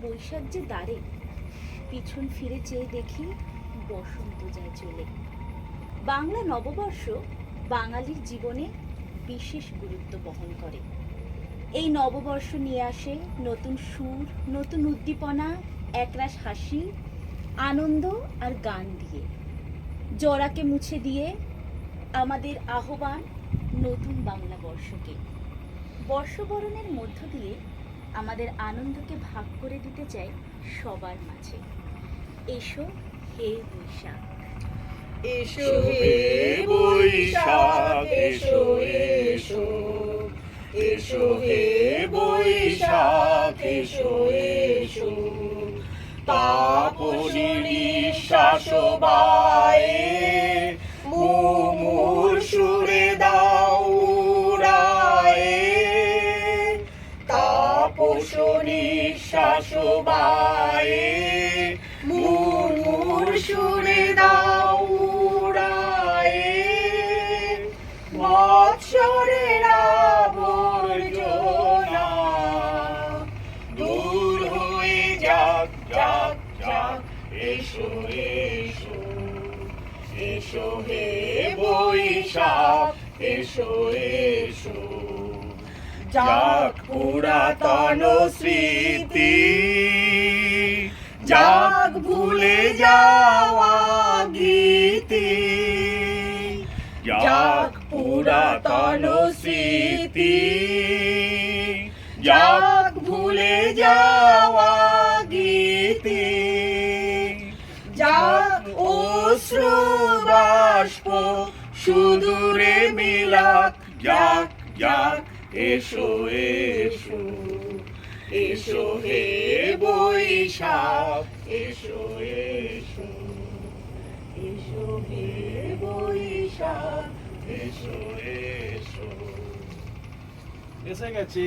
বৈশাখ যে দ্বারে, পিছন ফিরে চেয়ে দেখি বসন্ত যায় চলে। বাংলা নববর্ষ বাঙালির জীবনে বিশেষ গুরুত্ব বহন করে। এই নববর্ষ নিয়ে আসে নতুন সুর, নতুন উদ্দীপনা, একরাশ হাসি, আনন্দ আর গান দিয়ে। জরাকে মুছে দিয়ে আমাদের আহ্বান নতুন বাংলা বর্ষকে। বর্ষবরণের মধ্য দিয়ে আমাদের আনন্দকে ভাগ করে দিতে চাই সবার মাঝে। এসো হে বৈশাখ, এসো হে বৈশাখ, এসো এসো, এসো হে বৈশাখ, এসো এসো। তাপসী নিঃশ্বাস বায়ে মুমুর সুরে দাও উড়ায়ে। তাপসী নিঃশ্বাস বায়ে মুমুর সুরে দাও উড়ায়ে। বৎসরের আবর্জনা দূর হয়ে যাক, যাক, যাক। এসো এসো, এসো হে বৈশাখ, এসো এসো। যাক পুরাতন স্মৃতি, যাক ভুলে যাওয়া গীতি। যাক পুরাতন স্মৃতি, যাক ভুলে যাওয়া গীতি। যাক অশ্রু বাষ্প সুদূরে মিলাক, যাক, যাক। এসো এসো, এসো হে বৈশাখ, এসো এসো, এসো হে বৈশাখ, এসো এসো। এসে গেছে।